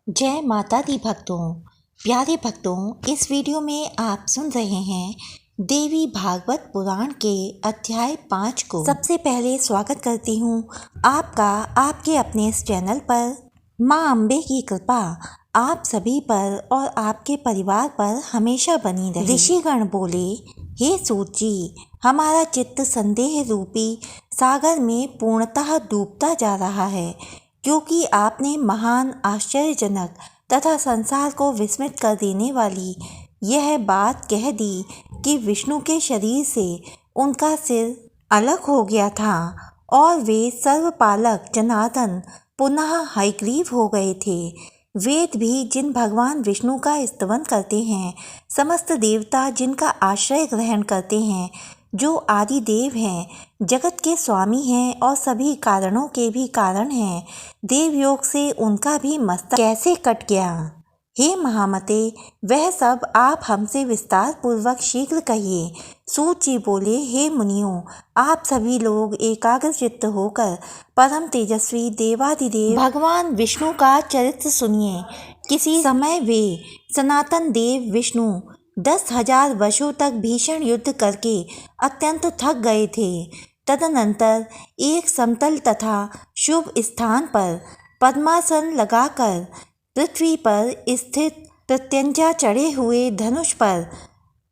जय माता दी भक्तों। प्यारे भक्तों, इस वीडियो में आप सुन रहे हैं देवी भागवत पुराण के अध्याय 5 को। सबसे पहले स्वागत करती हूँ आपका आपके अपने इस चैनल पर। माँ अम्बे की कृपा आप सभी पर और आपके परिवार पर हमेशा बनी रहे। ऋषिगण बोले, हे सूत जी, हमारा चित्त संदेह रूपी सागर में पूर्णतः डूबता जा रहा है, क्योंकि आपने महान, आश्चर्यजनक तथा संसार को विस्मित कर देने वाली यह बात कह दी कि विष्णु के शरीर से उनका सिर अलग हो गया था और वे सर्वपालक जनार्दन पुनः हयग्रीव हो गए थे। वेद भी जिन भगवान विष्णु का स्तवन करते हैं, समस्त देवता जिनका आश्रय ग्रहण करते हैं, जो आदि देव हैं, जगत के स्वामी हैं और सभी कारणों के भी कारण हैं, देवयोग से उनका भी मस्तक कैसे कट गया? हे महामते, वह सब आप हमसे विस्तार पूर्वक शीघ्र कहिए। सूत जी बोले, हे मुनियों, आप सभी लोग एकाग्र चित्त होकर परम तेजस्वी देवादिदेव भगवान विष्णु का चरित्र सुनिए। किसी समय वे सनातन देव विष्णु 10,000 वर्षों तक भीषण युद्ध करके अत्यंत थक गए थे। तदनंतर एक समतल तथा शुभ स्थान पर पद्मासन लगाकर पृथ्वी पर स्थित प्रत्यंचा चढ़े हुए धनुष पर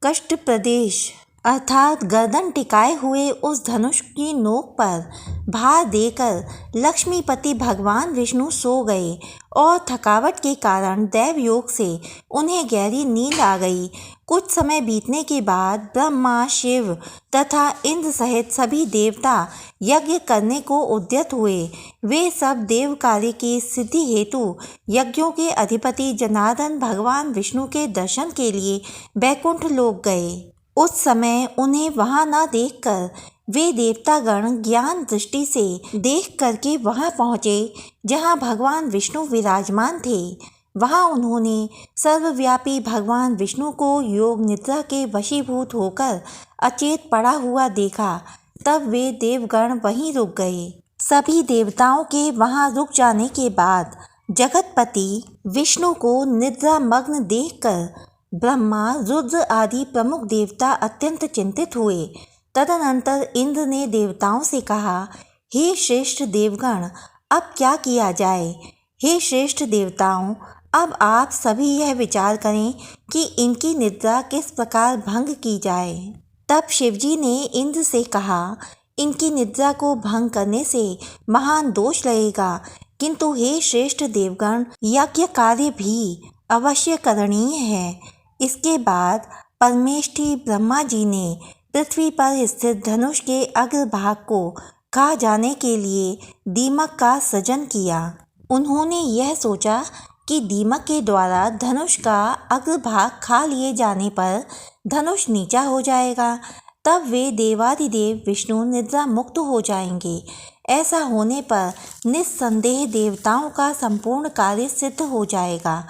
कष्ट प्रदेश अर्थात गर्दन टिकाए हुए उस धनुष की नोक पर भार देकर लक्ष्मीपति भगवान विष्णु सो गए और थकावट के कारण दैव योग से उन्हें गहरी नींद आ गई। कुछ समय बीतने के बाद ब्रह्मा, शिव तथा इंद्र सहित सभी देवता यज्ञ करने को उद्यत हुए। वे सब देव कार्य की सिद्धि हेतु यज्ञों के अधिपति जनार्दन भगवान विष्णु के दर्शन के लिए बैकुंठ लोक गए। उस समय उन्हें वहां न देखकर वे देवतागण ज्ञान दृष्टि से देख करके वहां पहुँचे जहां भगवान विष्णु विराजमान थे। वहां उन्होंने सर्वव्यापी भगवान विष्णु को योग निद्रा के वशीभूत होकर अचेत पड़ा हुआ देखा। तब वे देवगण वहीं रुक गए। सभी देवताओं के वहां रुक जाने के बाद जगतपति विष्णु को निद्रा मग्न देखकर ब्रह्मा, रुद्र आदि प्रमुख देवता अत्यंत चिंतित हुए। तदनंतर इंद्र ने देवताओं से कहा, हे श्रेष्ठ देवगण, अब क्या किया जाए? हे श्रेष्ठ देवताओं, अब आप सभी यह विचार करें कि इनकी निद्रा किस प्रकार भंग की जाए। तब शिवजी ने इंद्र से कहा, इनकी निद्रा को भंग करने से महान दोष लगेगा, किंतु हे श्रेष्ठ देवगण, यज्ञ कार्य भी अवश्य करणीय है। इसके बाद परमेष्ठी ब्रह्मा जी ने पृथ्वी पर स्थित धनुष के अग्रभाग को खा जाने के लिए दीमक का सृजन किया। उन्होंने यह सोचा कि दीमक के द्वारा धनुष का अग्रभाग खा लिए जाने पर धनुष नीचा हो जाएगा, तब वे देवादिदेव विष्णु निद्रा मुक्त हो जाएंगे। ऐसा होने पर निस्संदेह देवताओं का संपूर्ण कार्य सिद्ध हो जाएगा।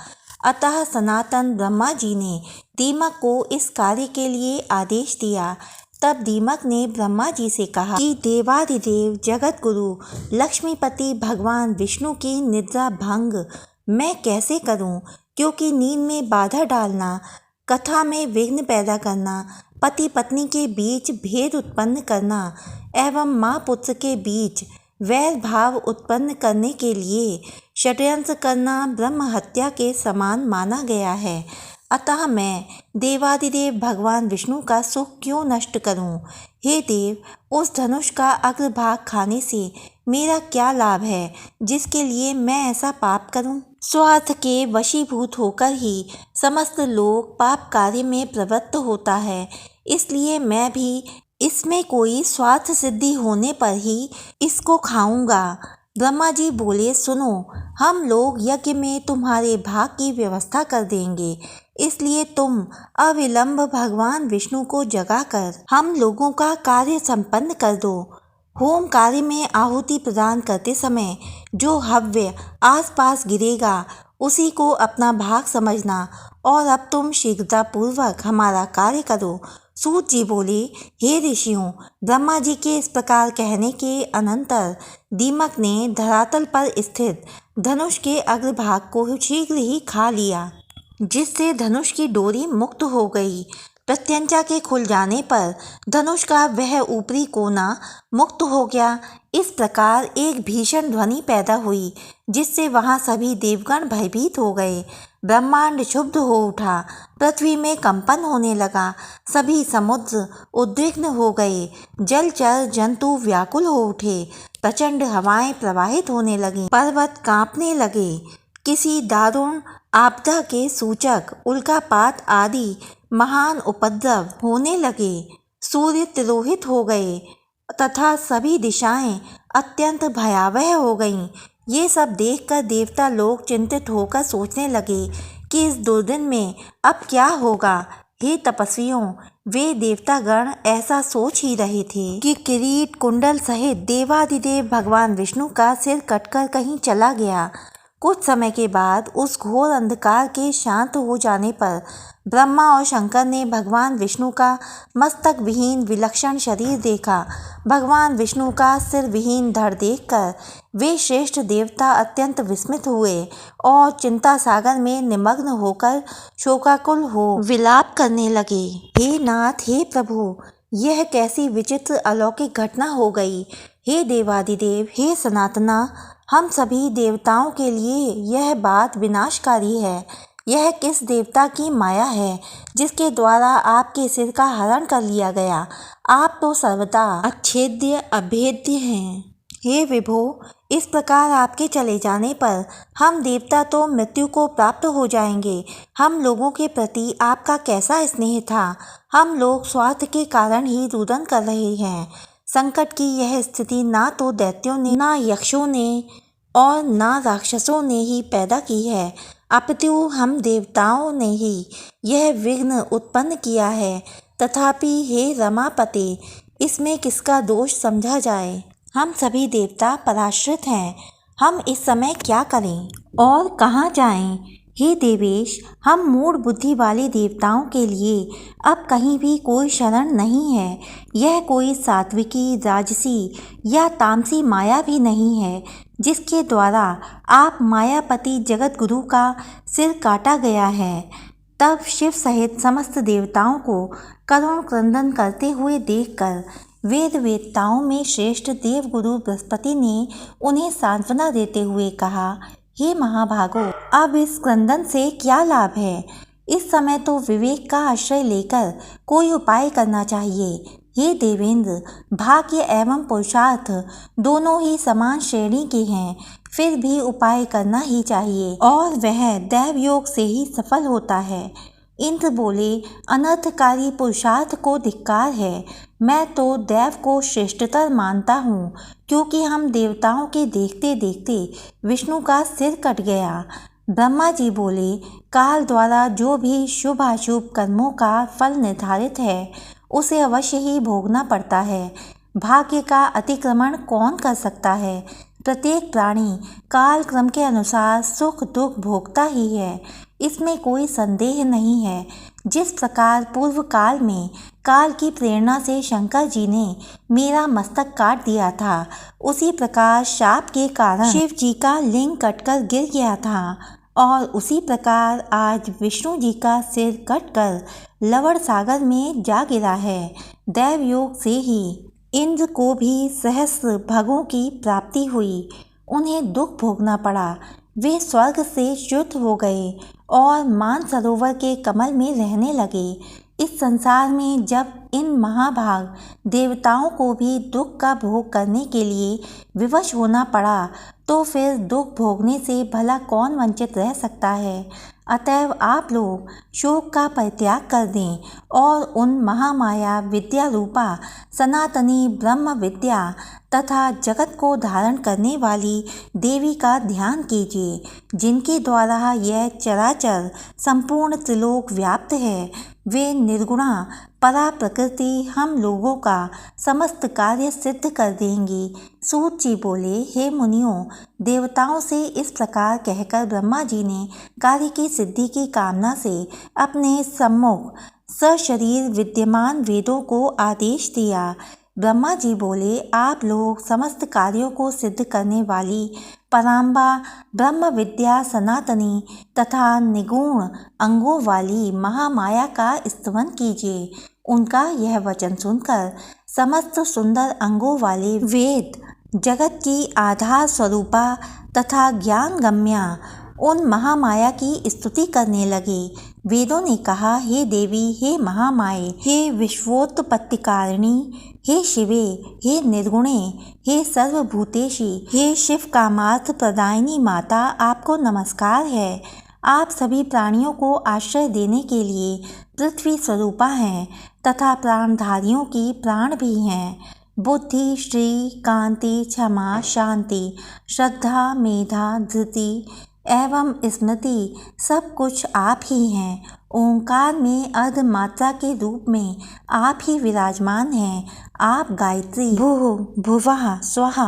अतः सनातन ब्रह्मा जी ने दीमक को इस कार्य के लिए आदेश दिया। तब दीमक ने ब्रह्मा जी से कहा कि देवादिदेव जगत गुरु लक्ष्मीपति भगवान विष्णु की निद्रा भंग मैं कैसे करूं? क्योंकि नींद में बाधा डालना, कथा में विघ्न पैदा करना, पति पत्नी के बीच भेद उत्पन्न करना एवं माँ पुत्र के बीच वैर भाव उत्पन्न करने के लिए षड्यंत्र करना ब्रह्म हत्या के समान माना गया है। अतः मैं देवादिदेव भगवान विष्णु का सुख क्यों नष्ट करूं? हे देव, उस धनुष का अग्रभाग खाने से मेरा क्या लाभ है, जिसके लिए मैं ऐसा पाप करूं? स्वार्थ के वशीभूत होकर ही समस्त लोग पाप कार्य में प्रवृत्त होता है, इसलिए मैं भी इसमें कोई स्वार्थ सिद्धि होने पर ही इसको खाऊंगा। ब्रह्मा जी बोले, सुनो, हम लोग यज्ञ में तुम्हारे भाग की व्यवस्था कर देंगे, इसलिए तुम अविलंब भगवान विष्णु को जगाकर हम लोगों का कार्य संपन्न कर दो। होम कार्य में आहुति प्रदान करते समय जो हव्य आसपास गिरेगा, उसी को अपना भाग समझना और अब तुम शीघ्रतापूर्वक हमारा कार्य करो। सूत जी बोले, हे ऋषियों, ब्रह्मा जी के इस प्रकार कहने के अनंतर दीमक ने धरातल पर स्थित धनुष के अग्रभाग को शीघ्र ही खा लिया, जिससे धनुष की डोरी मुक्त हो गई। प्रत्यंचा के खुल जाने पर धनुष का वह ऊपरी कोना मुक्त हो गया। इस प्रकार एक भीषण ध्वनि पैदा हुई, जिससे वहां सभी देवगण भयभीत हो गए। ब्रह्मांड क्षुब्ध हो उठा, पृथ्वी में कंपन होने लगा, सभी समुद्र उद्विग्न हो गए, जलचर जंतु व्याकुल हो उठे, प्रचंड हवाएं प्रवाहित होने लगीं, पर्वत कांपने लगे। किसी दारुण आपदा के सूचक उल्कापात आदि महान उपद्रव होने लगे, सूर्य तिरोहित हो गए तथा सभी दिशाएं अत्यंत भयावह हो गईं। ये सब देखकर देवता लोग चिंतित होकर सोचने लगे कि इस दुर्दिन में अब क्या होगा। हे तपस्वियों, वे देवतागण ऐसा सोच ही रहे थे कि किरीट कुंडल सहित देवादिदेव भगवान विष्णु का सिर कटकर कहीं चला गया। कुछ समय के बाद उस घोर अंधकार के शांत हो जाने पर ब्रह्मा और शंकर ने भगवान विष्णु का मस्तक विहीन विलक्षण शरीर देखा। भगवान विष्णु का सिर विहीन धड़ देखकर वे श्रेष्ठ देवता अत्यंत विस्मित हुए और चिंता सागर में निमग्न होकर शोकाकुल हो विलाप करने लगे। हे नाथ, हे प्रभु, यह कैसी विचित्र अलौकिक घटना हो गई। हे देवादिदेव, हे सनातना, हम सभी देवताओं के लिए यह बात विनाशकारी है। यह किस देवता की माया है जिसके द्वारा आपके सिर का हरण कर लिया गया? आप तो सर्वदा अच्छेद्य अभेद्य हैं। हे विभो, इस प्रकार आपके चले जाने पर हम देवता तो मृत्यु को प्राप्त हो जाएंगे। हम लोगों के प्रति आपका कैसा स्नेह था। हम लोग स्वार्थ के कारण ही रुदन कर रहे हैं। संकट की यह स्थिति ना तो दैत्यों ने, ना यक्षों ने और ना राक्षसों ने ही पैदा की है, अपितु हम देवताओं ने ही यह विघ्न उत्पन्न किया है। तथापि हे रमापते, इसमें किसका दोष समझा जाए? हम सभी देवता पराश्रित हैं। हम इस समय क्या करें और कहाँ जाएं? हे देवेश, हम मूढ़ बुद्धि वाले देवताओं के लिए अब कहीं भी कोई शरण नहीं है। यह कोई सात्विकी, राजसी या तामसी माया भी नहीं है जिसके द्वारा आप मायापति जगत गुरु का सिर काटा गया है। तब शिव सहित समस्त देवताओं को करुण क्रंदन करते हुए देखकर वेद वेत्ताओं में श्रेष्ठ देवगुरु बृहस्पति ने उन्हें सांत्वना देते हुए कहा, हे महाभागो, अब इस क्रंदन से क्या लाभ है? इस समय तो विवेक का आश्रय लेकर कोई उपाय करना चाहिए। हे देवेंद्र, भाग्य एवं पुरुषार्थ दोनों ही समान श्रेणी के हैं, फिर भी उपाय करना ही चाहिए और वह दैव योग से ही सफल होता है। इंद्र बोले, अनर्थकारी पुरुषार्थ को धिक्कार है। मैं तो दैव को श्रेष्ठतर मानता हूँ, क्योंकि हम देवताओं के देखते देखते विष्णु का सिर कट गया। ब्रह्मा जी बोले, काल द्वारा जो भी शुभ अशुभ कर्मों का फल निर्धारित है उसे अवश्य ही भोगना पड़ता है। भाग्य का अतिक्रमण कौन कर सकता है? प्रत्येक प्राणी काल क्रम के अनुसार सुख दुख भोगता ही है, इसमें कोई संदेह नहीं है। जिस प्रकार पूर्व काल में काल की प्रेरणा से शंकर जी ने मेरा मस्तक काट दिया था, उसी प्रकार शाप के कारण शिव जी का लिंग कटकर गिर गया था और उसी प्रकार आज विष्णु जी का सिर कटकर लवण सागर में जा गिरा है। दैव योग से ही इंद्र को भी सहस्र भगों की प्राप्ति हुई। उन्हें दुख भोगना पड़ा। वे स्वर्ग से च्युत हो गए और मानसरोवर के कमल में रहने लगे। इस संसार में जब इन महाभाग देवताओं को भी दुख का भोग करने के लिए विवश होना पड़ा, तो फिर दुख भोगने से भला कौन वंचित रह सकता है? अतएव आप लोग शोक का परित्याग कर दें और उन महामाया विद्या रूपा सनातनी ब्रह्म विद्या तथा जगत को धारण करने वाली देवी का ध्यान कीजिए, जिनके द्वारा यह चराचर संपूर्ण त्रिलोक व्याप्त है। वे निर्गुणा परा प्रकृति हम लोगों का समस्त कार्य सिद्ध कर देंगी। सूत जी बोले, हे मुनियों, देवताओं से इस प्रकार कहकर ब्रह्मा जी ने कार्य की सिद्धि की कामना से अपने सम्मुख सशरीर विद्यमान वेदों को आदेश दिया। ब्रह्मा जी बोले, आप लोग समस्त कार्यों को सिद्ध करने वाली पराम्बा ब्रह्म विद्या सनातनी तथा निगुण अंगों वाली महामाया का स्तवन कीजिए। उनका यह वचन सुनकर समस्त सुंदर अंगों वाले वेद जगत की आधार स्वरूपा तथा ज्ञान गम्या उन महामाया की स्तुति करने लगे। वेदों ने कहा, हे देवी, हे महामाये, हे विश्वोत्पत्तिकारिणी, हे शिवे, हे निर्गुणे, हे सर्वभूतेशी, हे शिव कामार्थ प्रदायिनी माता, आपको नमस्कार है। आप सभी प्राणियों को आश्रय देने के लिए पृथ्वी स्वरूपा हैं तथा प्राणधारियों की प्राण भी हैं। बुद्धि, श्री, कांति, क्षमा, शांति, श्रद्धा, मेधा, धृति एवं स्मृति सब कुछ आप ही हैं। ओंकार में अर्ध मात्रा के रूप में आप ही विराजमान हैं। आप गायत्री, भूः, भुवः, स्वः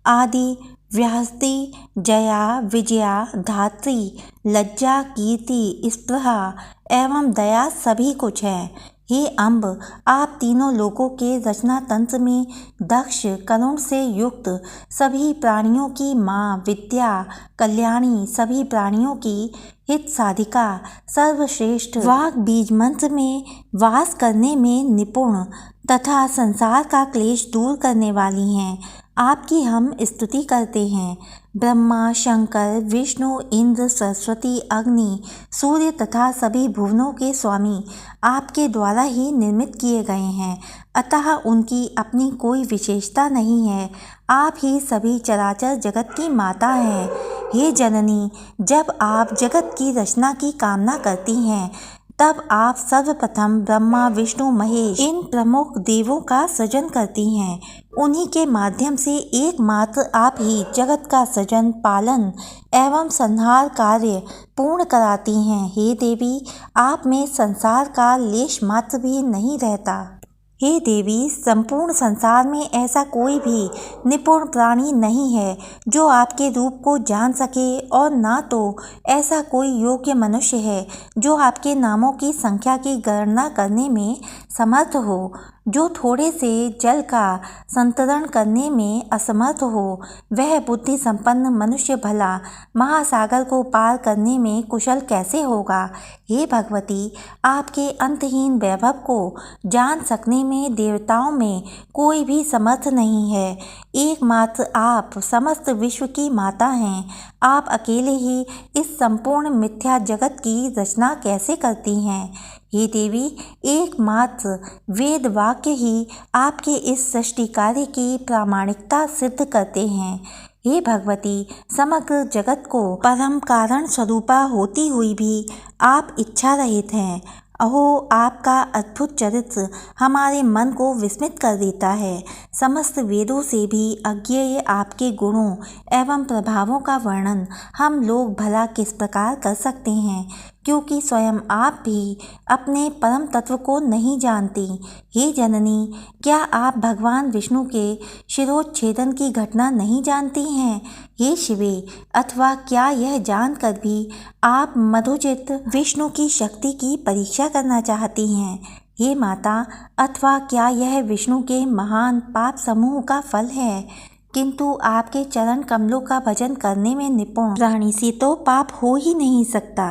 आदि व्याहृति, जया, विजया, धात्री, लज्जा, कीर्ति, स्पृहा एवं दया सभी कुछ है। हे अम्ब, आप तीनों लोकों के रचना तंत्र में दक्ष करुण से युक्त सभी प्राणियों की माँ, विद्या कल्याणी, सभी प्राणियों की हित साधिका, सर्वश्रेष्ठ वाग बीज मंत्र में वास करने में निपुण तथा संसार का क्लेश दूर करने वाली हैं। आपकी हम स्तुति करते हैं। ब्रह्मा, शंकर, विष्णु, इंद्र, सरस्वती, अग्नि, सूर्य तथा सभी भुवनों के स्वामी आपके द्वारा ही निर्मित किए गए हैं, अतः उनकी अपनी कोई विशेषता नहीं है। आप ही सभी चराचर जगत की माता हैं। हे जननी, जब आप जगत की रचना की कामना करती हैं तब आप सर्वप्रथम ब्रह्मा, विष्णु, महेश इन प्रमुख देवों का सृजन करती हैं। उन्हीं के माध्यम से एकमात्र आप ही जगत का सृजन, पालन एवं संहार कार्य पूर्ण कराती हैं। हे देवी, आप में संसार का लेश मात्र भी नहीं रहता। हे देवी, संपूर्ण संसार में ऐसा कोई भी निपुण प्राणी नहीं है जो आपके रूप को जान सके, और ना तो ऐसा कोई योग्य मनुष्य है जो आपके नामों की संख्या की गणना करने में समर्थ हो। जो थोड़े से जल का संतरण करने में असमर्थ हो, वह बुद्धि संपन्न मनुष्य भला महासागर को पार करने में कुशल कैसे होगा। हे भगवती, आपके अंतहीन वैभव को जान सकने में देवताओं में कोई भी समर्थ नहीं है। एकमात्र आप समस्त विश्व की माता हैं। आप अकेले ही इस संपूर्ण मिथ्या जगत की रचना कैसे करती हैं। हे देवी, एकमात्र वेद वाक्य ही आपके इस सृष्टि कार्य की प्रामाणिकता सिद्ध करते हैं। हे भगवती, समग्र जगत को परम कारण स्वरूपा होती हुई भी आप इच्छा रहित हैं। अहो, आपका अद्भुत चरित्र हमारे मन को विस्मित कर देता है। समस्त वेदों से भी अज्ञेय आपके गुणों एवं प्रभावों का वर्णन हम लोग भला किस प्रकार कर सकते हैं, क्योंकि स्वयं आप भी अपने परम तत्व को नहीं जानती। हे जननी, क्या आप भगवान विष्णु के शिरोच्छेदन की घटना नहीं जानती हैं। हे शिवे, अथवा क्या यह जानकर भी आप मधुजित विष्णु की शक्ति की परीक्षा करना चाहती हैं। हे माता, अथवा क्या यह विष्णु के महान पाप समूह का फल है। किंतु आपके चरण कमलों का भजन करने में निपुण प्राणी से तो पाप हो ही नहीं सकता।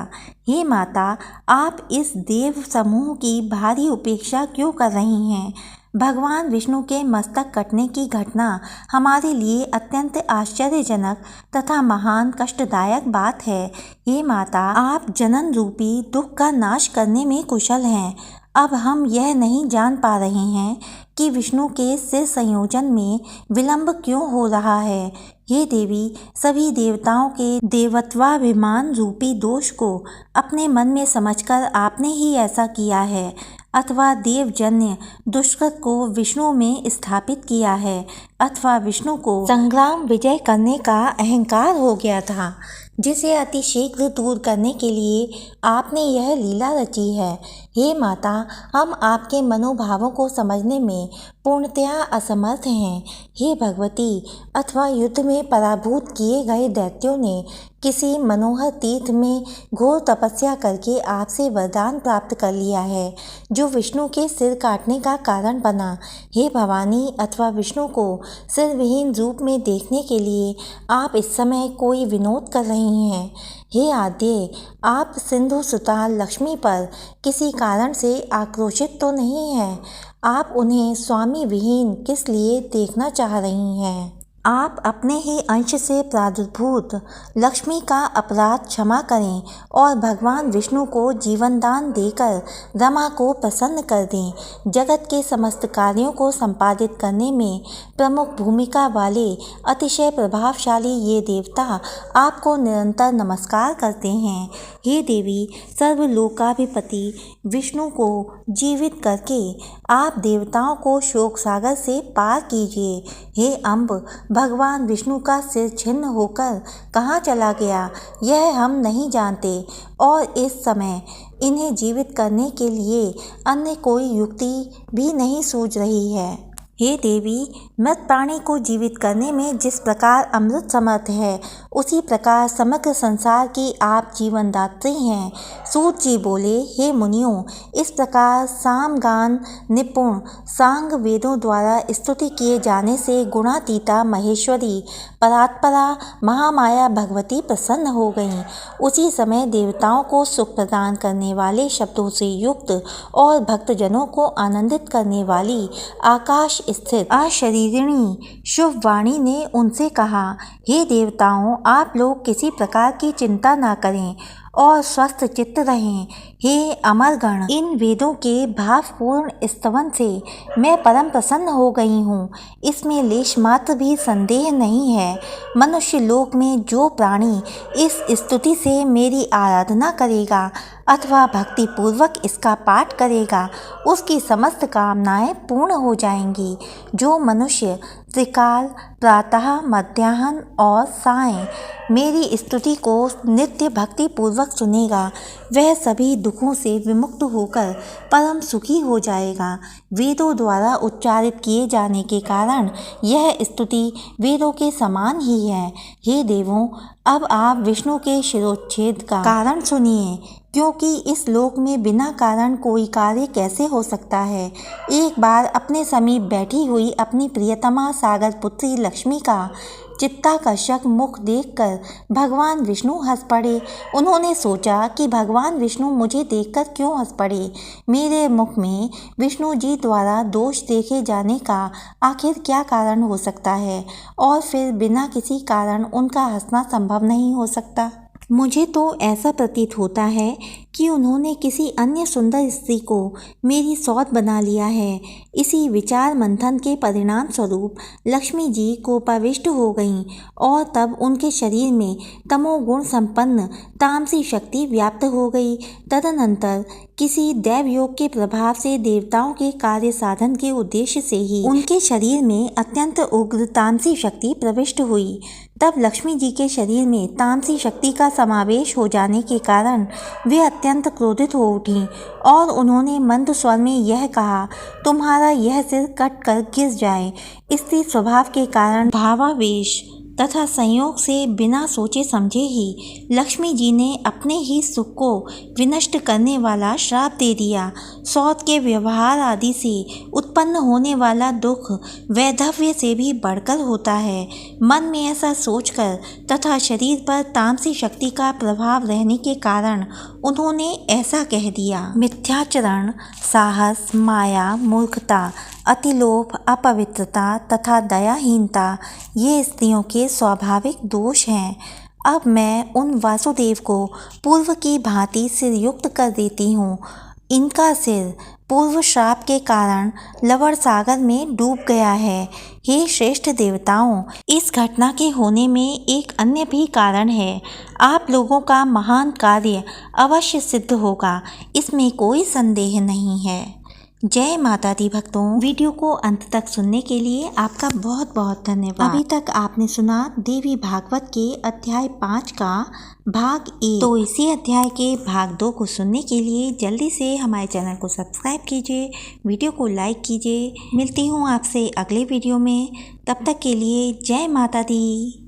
हे माता, आप इस देव समूह की भारी उपेक्षा क्यों कर रही हैं। भगवान विष्णु के मस्तक कटने की घटना हमारे लिए अत्यंत आश्चर्यजनक तथा महान कष्टदायक बात है। हे माता, आप जनन रूपी दुख का नाश करने में कुशल हैं। अब हम यह नहीं जान पा रहे हैं कि विष्णु के सिर संयोजन में विलंब क्यों हो रहा है। हे देवी, सभी देवताओं के देवत्वाभिमान रूपी दोष को अपने मन में समझकर आपने ही ऐसा किया है, अथवा देवजन्य दुष्कृत को विष्णु में स्थापित किया है, अथवा विष्णु को संग्राम विजय करने का अहंकार हो गया था। जिसे अतिशीघ्र दूर करने के लिए आपने यह लीला रची है। हे माता, हम आपके मनोभावों को समझने में पूर्णतया असमर्थ हैं। हे भगवती, अथवा युद्ध में पराभूत किए गए दैत्यों ने किसी मनोहर तीर्थ में घोर तपस्या करके आपसे वरदान प्राप्त कर लिया है, जो विष्णु के सिर काटने का कारण बना। हे भवानी, अथवा विष्णु को सिरविहीन रूप में देखने के लिए आप इस समय कोई विनोद कर रही हैं। हे आद्य, आप सिंधु सुता लक्ष्मी पर किसी कारण से आक्रोशित तो नहीं हैं। आप उन्हें स्वामी विहीन किस लिए देखना चाह रही हैं? आप अपने ही अंश से प्रादुर्भूत लक्ष्मी का अपराध क्षमा करें और भगवान विष्णु को जीवन दान देकर रमा को प्रसन्न कर दें। जगत के समस्त कार्यों को संपादित करने में प्रमुख भूमिका वाले अतिशय प्रभावशाली ये देवता आपको निरंतर नमस्कार करते हैं। हे देवी, सर्वलोकाधिपति विष्णु को जीवित करके आप देवताओं को शोक सागर से पार कीजिए। हे अम्ब, भगवान विष्णु का सिर छिन्न होकर कहाँ चला गया, यह हम नहीं जानते और इस समय इन्हें जीवित करने के लिए अन्य कोई युक्ति भी नहीं सूझ रही है। हे देवी, मृत प्राणी को जीवित करने में जिस प्रकार अमृत समर्थ है, उसी प्रकार समग्र संसार की आप जीवनदात्री हैं। सूत जी बोले, हे मुनियों, इस प्रकार सामगान निपुण सांग वेदों द्वारा स्तुति किए जाने से गुणातीता महेश्वरी परात्परा महामाया भगवती प्रसन्न हो गईं। उसी समय देवताओं को सुख प्रदान करने वाले शब्दों से युक्त और भक्तजनों को आनंदित करने वाली आकाश स्थित अशरीरिणी शुभ वाणी ने उनसे कहा, हे देवताओं, आप लोग किसी प्रकार की चिंता न करें और स्वस्थ चित्त रहें। हे अमरगण, इन वेदों के भावपूर्ण स्तवन से मैं परम प्रसन्न हो गई हूँ, इसमें लेश मात्र भी संदेह नहीं है। मनुष्य लोक में जो प्राणी इस स्तुति से मेरी आराधना करेगा अथवा भक्ति पूर्वक इसका पाठ करेगा, उसकी समस्त कामनाएं पूर्ण हो जाएंगी। जो मनुष्य त्रिकाल प्रातः मध्याह्न और सायं मेरी स्तुति को नित्य भक्ति पूर्वक सुनेगा, वह सभी दुखों से विमुक्त होकर परम सुखी हो जाएगा। वेदों द्वारा उच्चारित किए जाने के कारण यह स्तुति वेदों के समान ही है। हे देवों, अब आप विष्णु के शिरोच्छेद का कारण सुनिए, क्योंकि इस लोक में बिना कारण कोई कार्य कैसे हो सकता है। एक बार अपने समीप बैठी हुई अपनी प्रियतमा सागर पुत्री लक्ष्मी का चित्ताकर्षक मुख देखकर भगवान विष्णु हंस पड़े। उन्होंने सोचा कि भगवान विष्णु मुझे देखकर क्यों हंस पड़े। मेरे मुख में विष्णु जी द्वारा दोष देखे जाने का आखिर क्या कारण हो सकता है, और फिर बिना किसी कारण उनका हंसना संभव नहीं हो सकता। मुझे तो ऐसा प्रतीत होता है कि उन्होंने किसी अन्य सुंदर स्त्री को मेरी सौत बना लिया है। इसी विचार मंथन के परिणाम स्वरूप लक्ष्मी जी कोपाविष्ट हो गईं और तब उनके शरीर में तमोगुण संपन्न तामसी शक्ति व्याप्त हो गई। तदनंतर किसी दैव योग के प्रभाव से देवताओं के कार्य साधन के उद्देश्य से ही उनके शरीर में अत्यंत उग्र तामसी शक्ति प्रविष्ट हुई। तब लक्ष्मी जी के शरीर में तामसी शक्ति का समावेश हो जाने के कारण वे अत्यंत क्रोधित हो उठीं और उन्होंने मंद स्वर में यह कहा, तुम्हारा यह सिर कट कर गिर जाए। स्त्री स्वभाव के कारण भावावेश तथा संयोग से बिना सोचे समझे ही लक्ष्मी जी ने अपने ही सुख को विनष्ट करने वाला श्राप दे दिया। सौत के व्यवहार आदि से उत्पन्न होने वाला दुख वैधव्य से भी बढ़कर होता है। मन में ऐसा सोचकर तथा शरीर पर तामसी शक्ति का प्रभाव रहने के कारण उन्होंने ऐसा कह दिया। मिथ्याचरण, साहस, माया, मूर्खता, अतिलोभ, अपवित्रता तथा दयाहीनता ये स्त्रियों के स्वाभाविक दोष हैं। अब मैं उन वासुदेव को पूर्व की भांति सिरयुक्त कर देती हूँ। इनका सिर पूर्व श्राप के कारण लवण सागर में डूब गया है। हे श्रेष्ठ देवताओं, इस घटना के होने में एक अन्य भी कारण है। आप लोगों का महान कार्य अवश्य सिद्ध होगा, इसमें कोई संदेह नहीं है। जय माता दी भक्तों, वीडियो को अंत तक सुनने के लिए आपका बहुत बहुत धन्यवाद। अभी तक आपने सुना देवी भागवत के अध्याय 5 का भाग 1। तो इसी अध्याय के भाग 2 को सुनने के लिए जल्दी से हमारे चैनल को सब्सक्राइब कीजिए, वीडियो को लाइक कीजिए। मिलती हूँ आपसे अगले वीडियो में, तब तक के लिए जय माता दी।